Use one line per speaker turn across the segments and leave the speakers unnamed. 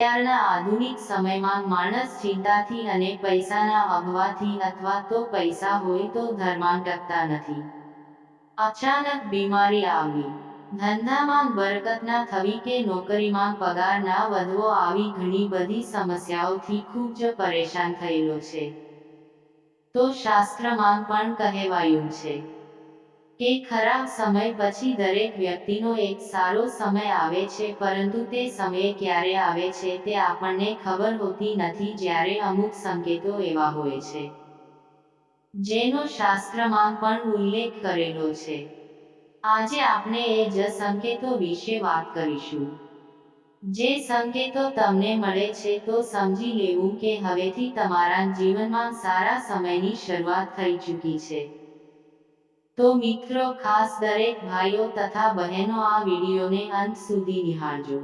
અત્યારના આધુનિક સમયમાં માણસ ચિંતાથી અને પૈસાના અભાવથી અથવા તો પૈસા હોય તો ઘરમાં ટકતા નથી. અચાનક બીમારી આવવી, ધંધામાં બરકત ના થવી કે નોકરીમાં પગાર ના વધવો આવી ઘણી બધી સમસ્યાઓથી ખૂબ જ પરેશાન થયેલો છે. તો શાસ્ત્રમાં પણ કહેવાયું છે કે ખરાબ સમય પછી દરેક વ્યક્તિનો એક સારો સમય આવે છે, પરંતુ તે સમય ક્યારે આવે છે તે આપણને ખબર હોતી નથી. જ્યારે અમુક સંકેતો એવા હોય છે જેનો શાસ્ત્રમાં પણ ઉલ્લેખ કરેલો છે. આજે આપણે એ જ સંકેતો વિશે વાત કરીશું. જે સંકેતો તમને મળે છે તો સમજી લેવું કે હવેથી તમારા જીવનમાં સારા સમયની શરૂઆત થઈ ચૂકી છે. તો મિત્રો, ખાસ દરેક ભાઈઓ તથા બહેનો આ વિડીયોને અંત સુધી નિહાળજો.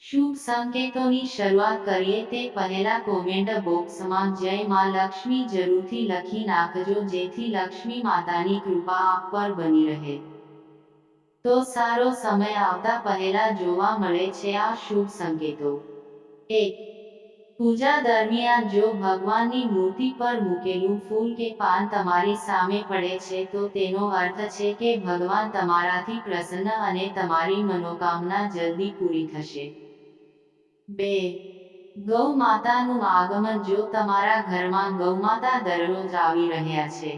શુભ સંકેતોની શરૂઆત કરીએ તે પહેલા કોમેન્ટ બોક્સમાં જય માં લક્ષ્મી જરૂરથી લખી નાખજો, જેથી લક્ષ્મી માતાની કૃપા આપ પર બની રહે. તો સારો સમય આવતા પહેલા જોવા મળે છે આ શુભ સંકેતો. 1. પૂજા દરમિયાન જો ભગવાનની મૂર્તિ પર મૂકેલું ફૂલ કે પાન તમારી સામે પડે છે તો તેનો અર્થ છે કે ભગવાન તમારાથી પ્રસન્ન અને તમારી મનોકામના જલ્દી પૂરી થશે. 2. ગૌ માતાનું આગમન, જો તમારા ઘરમાં ગૌમાતા દરરોજ આવી રહ્યા છે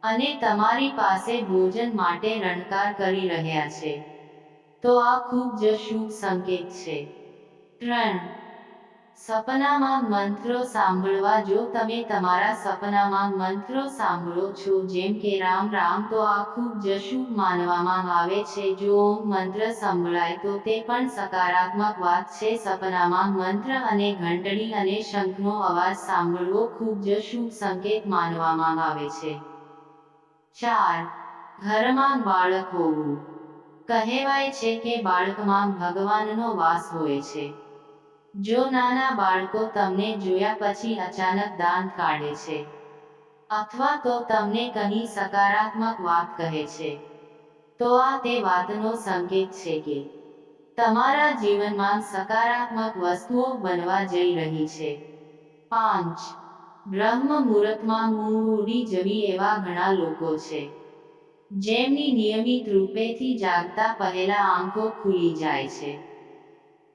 અને તમારી પાસે ભોજન માટે રણકાર કરી રહ્યા છે તો આ ખૂબ જ શુભ સંકેત છે. 3. સપનામાં મંત્રો સાંભળવા, જો તમે તમારા સપનામાં મંત્રો સાંભળો છો જેમ કે રામ રામ, તો આ ખૂબ જ શુભ માનવામાં આવે છે. જો ઓમ મંત્ર સંભળાય તો તે પણ સકારાત્મક વાત છે. સપનામાં મંત્ર અને ઘંટડી અને શંખનો અવાજ સાંભળવો ખૂબ જ શુભ સંકેત માનવામાં આવે છે. 4. ઘરમાં બાળક હોવું, કહેવાય છે કે બાળકમાં ભગવાનનો વાસ હોય છે. જો નાના બાળકો તમને જોયા પછી અચાનક દાંત કાઢે છે અથવા તો તમને કંઈ સકારાત્મક વાત કહે છે તો આ તે વાતનો સંકેત છે કે તમારા જીવનમાં સકારાત્મક વસ્તુઓ બનવા જઈ રહી છે. 5. બ્રહ્મ મુહૂર્તમાં ઊંઘ ઉડી જવી, એવા ઘણા લોકો છે જેમની નિયમિત રૂપેથી જાગતા પહેલા આંખો ખુલી જાય છે.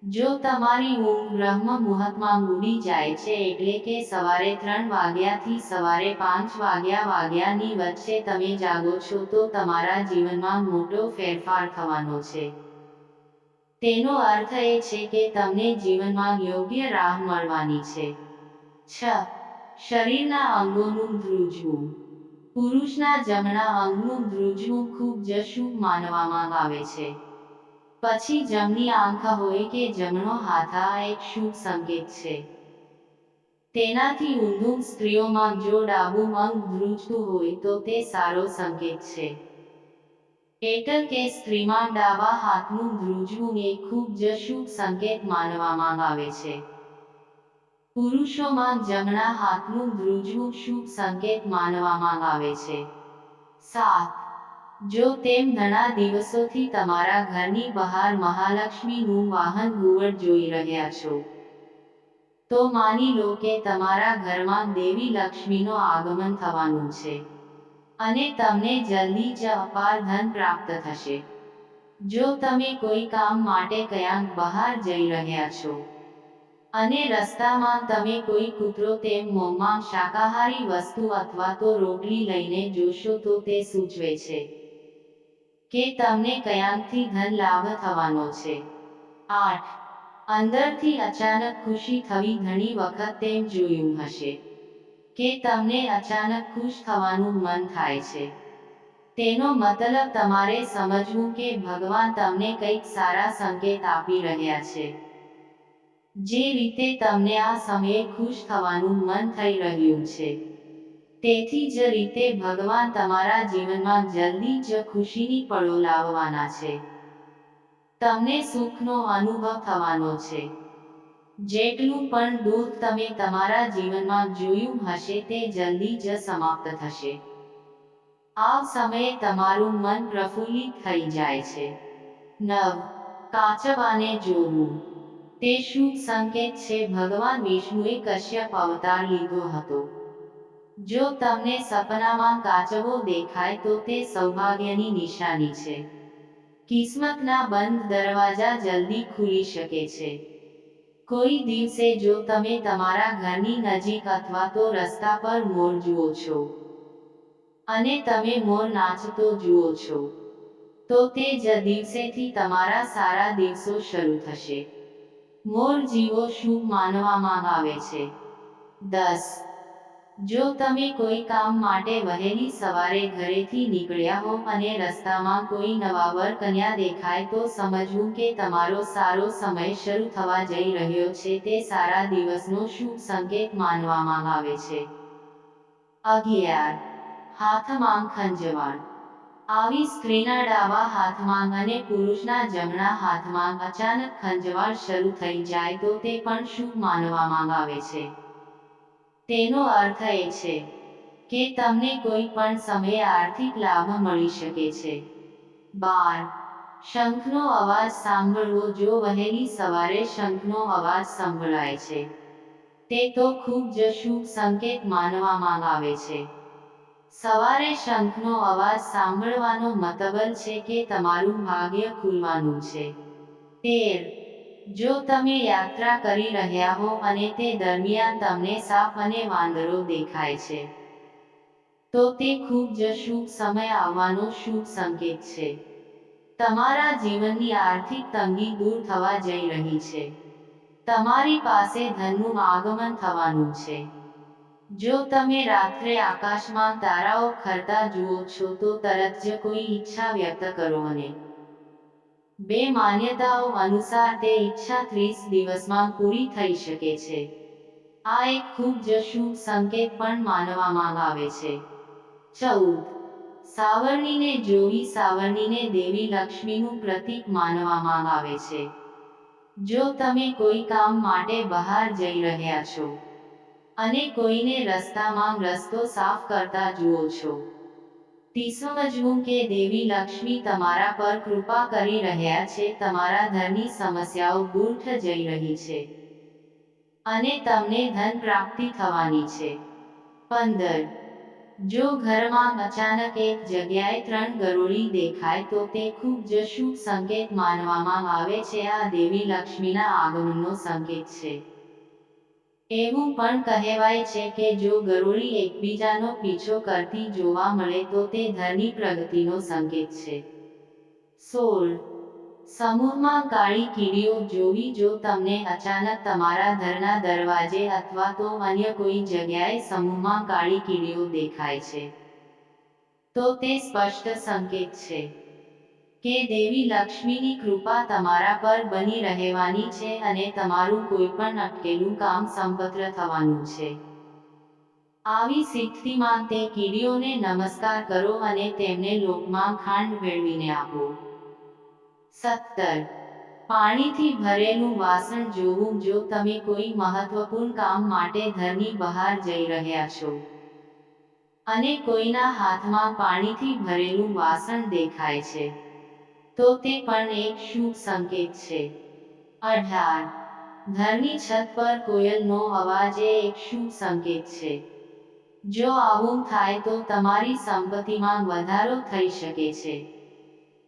જો તમારી ઊંઘ બ્રહ્મ મુહૂર્તમાં ઉડી જાય છે, એટલે કે સવારે 3 વાગ્યાથી સવારે 5 વાગ્યાની વચ્ચે તમે જાગો છો, તો તમારા જીવનમાં મોટો ફેરફાર થવાનો છે. તેનો અર્થ એ છે કે તમને જીવનમાં યોગ્ય રાહ મળવાની છે. 6. શરીરના અંગોનું ધ્રુજવું, પુરુષના જમણા અંગનું ધ્રુજવું ખૂબ જ શુભ માનવામાં આવે છે. પછી જમણી આંખ હોય કે જમણો હાથ, આ એક શુભ સંકેત છે. તેનાથી ઊંધું સ્ત્રીઓમાં જો ડાબું અંગ ધ્રુજતું હોય તો તે સારો સંકેત છે. એટલે કે સ્ત્રીમાં ડાબા હાથનું ધ્રુજવું એ ખૂબ જ શુભ સંકેત માનવામાં આવે છે. પુરુષોમાં જમણા હાથનું ધ્રુજવું શુભ સંકેત માનવામાં આવે છે. 7. જો તેમ ઘણા દિવસોથી તમારા ઘરની બહાર મહાલક્ષ્મીનું વાહન ઘુવડ જોઈ રહ્યા છો તો માની લો કે તમારા ઘરમાં દેવી લક્ષ્મીનો આગમન થવાનું છે અને તમને જલ્દી જ અપાર ધન પ્રાપ્ત થશે. જો તમે કોઈ કામ માટે ક્યાંક બહાર જઈ રહ્યા છો અને રસ્તામાં તમે કોઈ કૂતરો તેમ મોંમાં શાકાહારી વસ્તુ અથવા તો રોટલી લઈને જોશો તો તે સૂચવે છે કે તમને ક્યાંકથી ધન લાભ થવાનો છે. 8. અંદરથી અચાનક ખુશી થવી, ઘણી વખત તેમ જોયું હશે કે તમને અચાનક ખુશ થવાનું મન થાય છે. તેનો મતલબ તમારે સમજવું કે ભગવાન તમને કંઈક સારા સંકેત આપી રહ્યા છે. જે રીતે તમને આ સમયે ખુશ થવાનું મન થઈ રહ્યું છે, તેથી જ રીતે ભગવાન તમારા જીવનમાં જલ્દી જ ખુશીની પળો લાવવાના છે. તમને સુખનો અનુભવ થવાનો છે. જેટલું પણ દુઃખ તમે તમારા જીવનમાં જોયું હશે તે જલ્દી જ સમાપ્ત થશે. આ સમયે તમારું મન પ્રફુલ્લિત થઈ જાય છે. 9. કાચબાને જોવું, તે શુભ સંકેત છે. ભગવાન વિષ્ણુએ કશ્યપ અવતાર લીધો હતો. જો તમને સપનામાં કાચબો દેખાય તો તે સૌભાગ્યની નિશાની છે. કિસ્મતના બંધ દરવાજા જલ્દી ખુલી શકે છે. કોઈ દિવસે જો તમે તમારા ઘરની નજીક અથવા તો રસ્તા પર મોર જુઓ છો અને તમે મોર નાચતો જુઓ છો, તો તે જ દિવસેથી તમારા સારા દિવસો શરૂ થશે. મોર જીવો શુભ માનવામાં આવે છે. 10. જો તમે કોઈ કામ માટે વહેલી સવારે ઘરેથી નીકળ્યા હો અને રસ્તામાં કોઈ નવા વર કન્યા દેખાય તો સમજવું કે તમારો સારો સમય શરૂ થવા જઈ રહ્યો છે. તે સારા દિવસનો શુભ સંકેત માનવામાં આવે છે. 11. હાથમાં ખંજવાળ. આવી સ્ત્રીના ડાબા હાથમાં અને પુરુષના જમણા હાથમાં અચાનક ખંજવાળ શરૂ થઈ જાય તો તે પણ શુભ માનવામાં આવે છે. તેનો અર્થ એ છે કે તમને કોઈ પણ સમયે આર્થિક લાભ મળી શકે છે. 12. શંખનો અવાજ સાંભળવો. જો વહેલી સવારે શંખનો અવાજ સંભળાય છે, તે તો ખૂબ જ શુભ સંકેત માનવામાં આવે છે. સવારે શંખનો અવાજ સાંભળવાનો મતલબ છે કે તમારું ભાગ્ય ખુલવાનું છે. 13. જો તમે યાત્રા કરી રહ્યા હો અને તે દરમિયાન તમને સાપ અને વાંદરો દેખાય છે, તો તે ખૂબ જ શુભ સમય આવવાનો શુભ સંકેત છે. તમારા જીવનની આર્થિક તંગી દૂર થવા જઈ રહી છે. તમારી પાસે ધનનું આગમન થવાનું છે. જો તમે રાત્રે આકાશમાં તારાઓ ખરતા જુઓ છો તો તરત જ કોઈ ઈચ્છા વ્યક્ત કરો અને બે માન્યતાઓ અનુસાર તે ઈચ્છા 30 દિવસમાં પૂરી થઈ શકે છે. આ એક ખૂબ જ શુભ સંકેત પણ માનવામાં આવે છે. 14. સાવરણીને જોવી. સાવરણીને દેવી લક્ષ્મીનું પ્રતીક માનવામાં આવે છે. જો તમે કોઈ કામ માટે બહાર જઈ રહ્યા છો અને કોઈને રસ્તામાં રસ્તો સાફ કરતા જુઓ છો, તે સમજવું કે દેવી લક્ષ્મી તમારા પર કૃપા કરી રહ્યા છે. તમારા ઘરની સમસ્યાઓ દૂર જઈ રહી છે અને તમને ધન પ્રાપ્તિ થવાની છે. 15. જો ઘરમાં અચાનક એક જગ્યાએ 3 ગરોળી દેખાય તો તે ખૂબ જ શુભ સંકેત માનવામાં આવે છે. આ દેવી લક્ષ્મીના આગમનનો સંકેત છે. એવું પણ કહેવાય છે કે જો ગરોળી એકબીજાનો પીછો કરતી જોવા મળે તો તે ધનની પ્રગતિનો સંકેત છે. 16. સમૂહમાં કાળી કીડીઓ જોવી. જો તમને અચાનક તમારા ઘરના દરવાજે અથવા તો અન્ય કોઈ જગ્યાએ સમૂહમાં કાળી કીડીઓ દેખાય છે, તો તે સ્પષ્ટ સંકેત છે કે દેવી લક્ષ્મીની કૃપા તમારા પર બની રહેવાની છે અને તમારું કોઈપણ અટકેલું કામ સંપન્ન થવાનું છે. આવી સ્થિતિમાં તે કીડીઓને નમસ્કાર કરો અને તેમને લોટમાં ખાંડ ભેળવીને આપો. 17. પાણીથી ભરેલું વાસણ જોવું. જો તમે કોઈ મહત્વપૂર્ણ કામ માટે ઘરની બહાર જઈ રહ્યા છો અને કોઈના હાથમાં પાણીથી ભરેલું વાસણ દેખાય છે, તો તે પણ એક શુભ સંકેત છે. 18. ઘરની છત પર કોયલનો અવાજ એ એક શુભ સંકેત છે. જો આવું થાય તો તમારી સંપત્તિમાં વધારો થઈ શકે છે.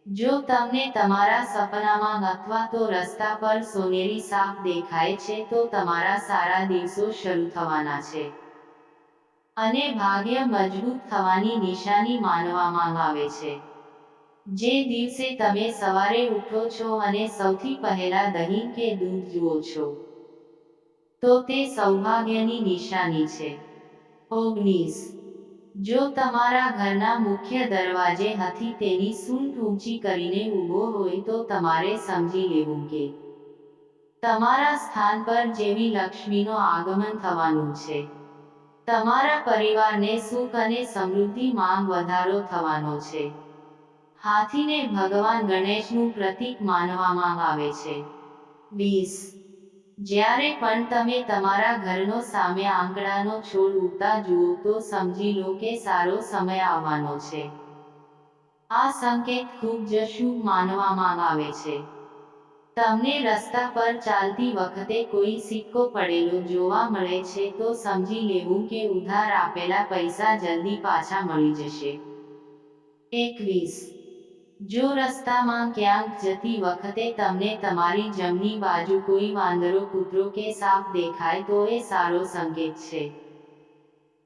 જો તમને તમારા સપનામાં અથવા તો રસ્તા પર સોનેરી સાપ દેખાય છે તો તમારા સારા દિવસો શરૂ થવાના છે અને ભાગ્ય મજબૂત થવાની નિશાની માનવામાં આવે છે. જે દિવસે તમે સવારે ઉઠો છો અને સૌથી પહેલા દહીં કે દૂધ જુઓ છો, તો તે સૌભાગ્યની નિશાની છે. 19. જો તમારા ઘરના મુખ્ય દરવાજે હાથી તેની સૂંઢ ઊંચી કરીને ઊભો હોય તો તમારે સમજી લેવું કે તમારા સ્થાન પર દેવી લક્ષ્મીનું આગમન થવાનું છે. તમારા પરિવારને સુખ અને સમૃદ્ધિમાં વધારો થવાનો છે. હાથીને ભગવાન ગણેશનું પ્રતીક માનવામાં આવે છે. 20. જ્યારે પણ તમે તમારા ઘરનો સામે આંકડાનો છોડ ઉગતા જુઓ તો સમજી લો કે સારો સમય આવવાનો છે. આ સંકેત ખૂબ જ શુભ માનવામાં આવે છે. તમને રસ્તા પર ચાલતી વખતે કોઈ સિક્કો પડેલો જોવા મળે છે તો સમજી લેવું કે ઉધાર આપેલા પૈસા જલ્દી પાછા મળી જશે. 21. જો રસ્તામાં ક્યાંક જતી વખતે તમને તમારી જમણી બાજુ કોઈ વાંદરો, કૂતરો કે સાપ દેખાય તો એ સારો સંકેત છે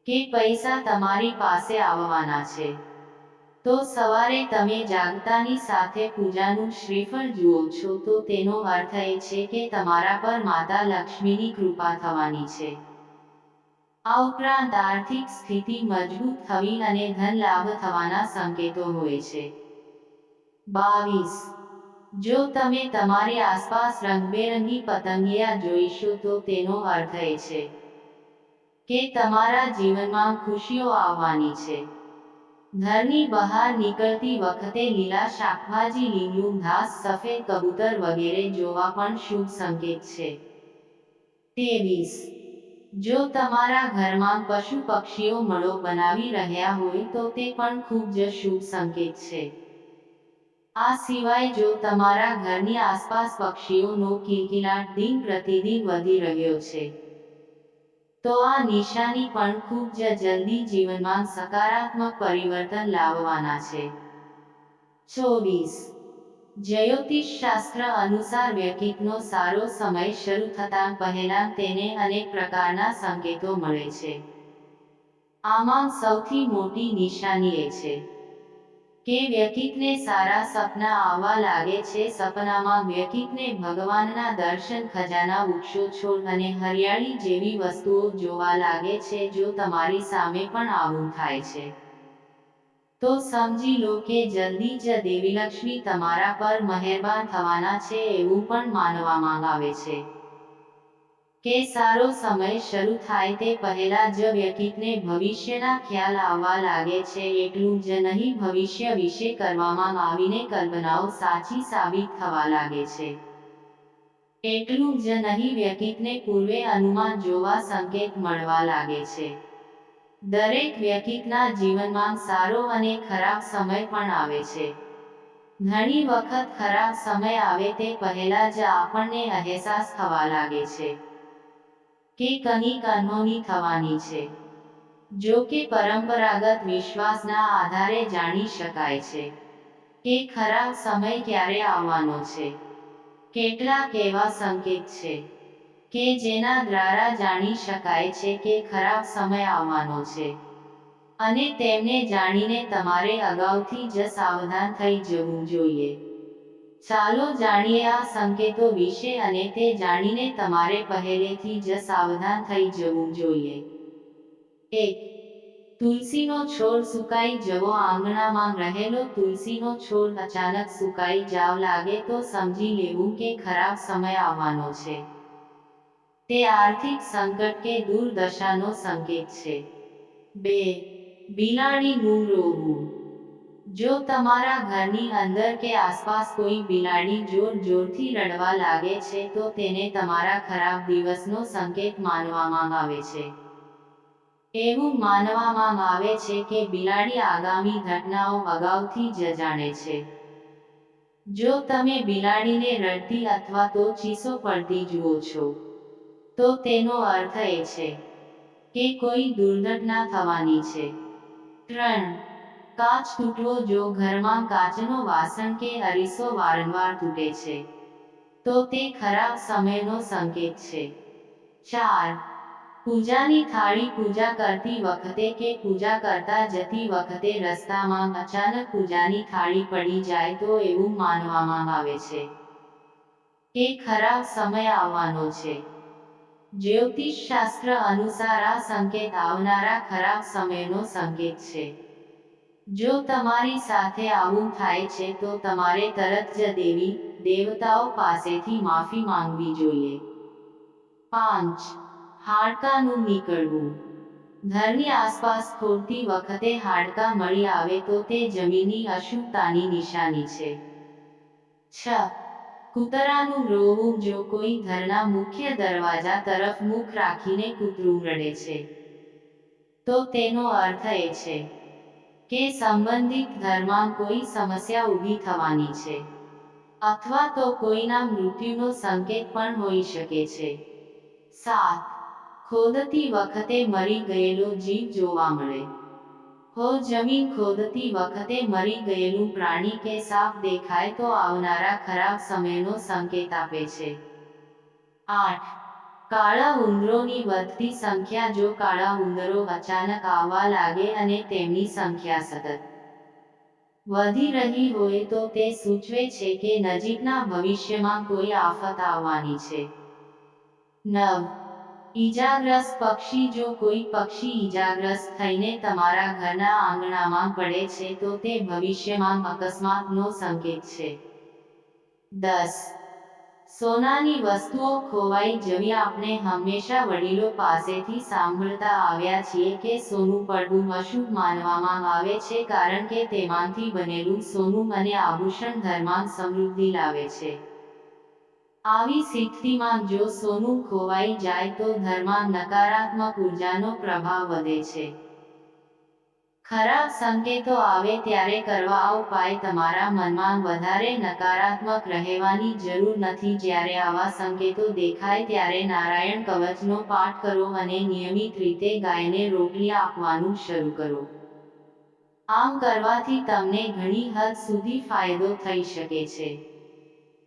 કે પૈસા તમારી પાસે આવવાના છે. તો સવારે તમે જાગતાની સાથે પૂજાનું શ્રીફળ જુઓ છો તો તેનો અર્થ એ છે કે તમારા પર માતા લક્ષ્મીની કૃપા થવાની છે. આ ઉપરાંત આર્થિક સ્થિતિ મજબૂત થવી અને ધન લાભ થવાના સંકેતો હોય છે. 22. જો તમે તમારી આસપાસ રંગબેરંગી પતંગિયા જોઈશો તો તેનો અર્થ એ છે કે તમારા જીવનમાં ખુશીઓ આવવાની છે. ઘરની બહાર નીકળતી વખતે લીલા શાકભાજી, લીલું ઘાસ, સફેદ કબૂતર વગેરે જોવા પણ શુભ સંકેત છે. 23. જો તમારા ઘરમાં પશુ પક્ષીઓ મળો બનાવી રહ્યા હોય તો તે પણ ખૂબ જ શુભ સંકેત છે. આ સિવાય જો તમારા ઘરની આસપાસ પક્ષીઓનો કિલકિલાટ દિન પ્રતિદિન વધી રહ્યો છે તો આ નિશાની પણ ખૂબ જ જલ્દી જીવનમાં સકારાત્મક પરિવર્તન લાવવાના છે. 24. જ્યોતિષ શાસ્ત્ર અનુસાર વ્યક્તિનો સારો સમય શરૂ થતાં પહેલાં તેને અનેક પ્રકારના સંકેતો મળે છે. આમાં સૌથી મોટી નિશાની એ છે કે વ્યક્તિને સારા સપના આવવા લાગે છે. સપનામાં વ્યક્તિને ભગવાનના દર્શન, ખજાના, વૃક્ષો, છોડ અને હરિયાળી જેવી વસ્તુઓ જોવા લાગે છે. જો તમારી સામે પણ આવું થાય છે તો સમજી લો કે જલ્દી જ દેવીલક્ષ્મી તમારા પર મહેરબાન થવાના છે. એવું પણ માનવામાં આવે છે કે સારો સમય શરૂ થાય તે પહેલા જ વ્યક્તિને ભવિષ્યના ખ્યાલ આવવા લાગે છે. એટલું જ નહીં, ભવિષ્ય વિશે કરવામાં આવીને કલ્પનાઓ સાચી સાબિત થવા લાગે છે. એટલું જ નહીં, વ્યક્તિને પૂર્વે અનુમાન જોવા સંકેત મળવા લાગે છે. દરેક વ્યક્તિના જીવનમાં સારો અને ખરાબ સમય પણ આવે છે. ઘણી વખત ખરાબ સમય આવે તે પહેલા જ આપણને અહેસાસ થવા લાગે છે કે કંઈક અનહોની થવાની છે. જો કે પરંપરાગત વિશ્વાસના આધારે જાણી શકાય છે કે ખરાબ સમય ક્યારે આવવાનો છે. કેટલાક એવા સંકેત છે કે જેના દ્વારા જાણી શકાય છે કે ખરાબ સમય આવવાનો છે અને તેમને જાણીને તમારે અગાઉથી જ સાવધાન થઈ જવું જોઈએ. ચાલો જાણીએ આ સંકેતો વિશે અને તે જાણીને તમારે પહેલેથી જ સાવધાન થઈ જવું જોઈએ. 1. તુલસીનો છોડ સુકાઈ જવો. આંગણામાં રહેલો તુલસીનો છોડ અચાનક સુકાઈ જવા લાગે તો સમજી લેવું કે ખરાબ સમય આવવાનો છે. તે આર્થિક સંકટ કે દુર્દશાનો સંકેત છે. 2. બિલાડીનું રોવું. જો તમારા ઘરની અંદર કે આસપાસ કોઈ બિલાડી જોર-જોરથી રડવા લાગે છે તો તેને તમારા ખરાબ દિવસનો સંકેત માનવામાં આવે છે. એવું માનવામાં આવે છે કે બિલાડી આગામી ઘટનાઓ અગાઉથી જ જાણે છે. જો તમે બિલાડીને રડતી અથવા તો ચીસો પડતી જુઓ છો તો તેનો અર્થ એ છે કે કોઈ દુર્ઘટના થવાની છે. 3. કાચ તૂટવો. જો ઘરમાં કાચનો વાસણ કે અરીસો વારંવાર તૂટે છે તો તે ખરાબ સમયનો સંકેત છે. 4. પૂજાની થાળી. પૂજા કરતી વખતે કે પૂજા કરતા જતી વખતે રસ્તામાં અચાનક પૂજાની થાળી પડી જાય તો એવું માનવામાં આવે છે કે ખરાબ સમય આવવાનો છે. જ્યોતિષ શાસ્ત્ર અનુસાર આ સંકેત આવનારા ખરાબ સમયનો સંકેત છે. જો તમારી સાથે આવું થાય છે તો તમારે તરત જ દેવી દેવતાઓ પાસેથી માફી માંગવી જોઈએ. 5. હાડકાંનું નીકળવું. ઘરની આસપાસ ખોદતી વખતે હાડકાં મળી આવે તો તે જમીની અશુદ્ધતાની નિશાની છે. 6. કૂતરાનું રોવું. જો કોઈ ઘરના મુખ્ય દરવાજા તરફ મુખ રાખીને કૂતરું રડે છે તો તેનો અર્થ એ છે કે સંબંધિત ઘરમાં કોઈ સમસ્યા ઊભી થવાની છે. અથવા તો કોઈના મૃત્યુનો સંકેત પણ હોઈ શકે છે. 7. ખોદતી વખતે મરી ગયેલો જીવ જોવા મળે. જમીન ખોદતી વખતે મરી ગયેલું પ્રાણી કે સાપ દેખાય તો આવનારા ખરાબ સમયનો સંકેત આપે છે. 8. કાળા ઉંદરોની વધતી સંખ્યા. જો કાળા ઉંદરો અચાનક આવવા લાગે અને તેમની સંખ્યા સતત વધી રહી હોય તો તે સૂચવે છે કે નજીકના ભવિષ્યમાં કોઈ આફત આવવાની છે. 9. ઈજાગ્રસ્ત પક્ષી. જો કોઈ પક્ષી ઈજાગ્રસ્ત થઈને તમારા ઘરના આંગણામાં પડે છે તો તે ભવિષ્યમાં અકસ્માતનો સંકેત છે. 10. સોનાની વસ્તુઓ ખોવાઈ જવી. આપણે હંમેશા વડીલો પાસેથી સાંભળતા આવ્યા છીએ કે સોનું પડવું અશુભ માનવામાં આવે છે કારણ કે તેમાંથી બનેલું સોનું અને આભૂષણ ઘરમાં સમૃદ્ધિ લાવે છે. આવી સ્થિતિમાં જો સોનું ખોવાઈ જાય તો ઘરમાં નકારાત્મક ઉર્જાનો પ્રભાવ વધે છે. ખરાબ સંકેતો આવે ત્યારે કરવા ઉપાય. તમારા મનમાં વધારે નકારાત્મક રહેવાની જરૂર નથી. જ્યારે આવા સંકેતો દેખાય ત્યારે નારાયણ કવચનો પાઠ કરો અને નિયમિત રીતે ગાયને રોટલી આપવાનું શરૂ કરો. આમ કરવાથી તમને ઘણી હદ સુધી ફાયદો થઈ શકે છે.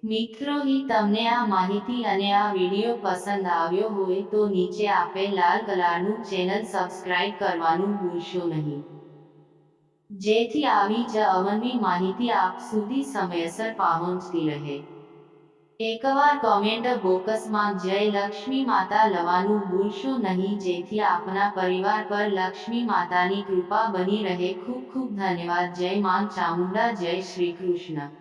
મિત્રો, તમને આ માહિતી અને આ વિડીયો પસંદ આવ્યો હોય તો નીચે આપેલ લાલ કલરનું ચેનલ સબસ્ક્રાઇબ કરવાનું ભૂલશો નહીં, જેથી આવી જ અવનવી માહિતી આપ સુધી સમયસર પહોંચતી રહે. એકવાર કોમેન્ટ બોક્સમાં જય લક્ષ્મી માતા લખવાનું ભૂલશો નહીં, જેથી આપના પરિવાર પર લક્ષ્મી માતાની કૃપા બની રહે. ખૂબ ખૂબ ધન્યવાદ. જય માં ચામુંડા. જય શ્રી કૃષ્ણ.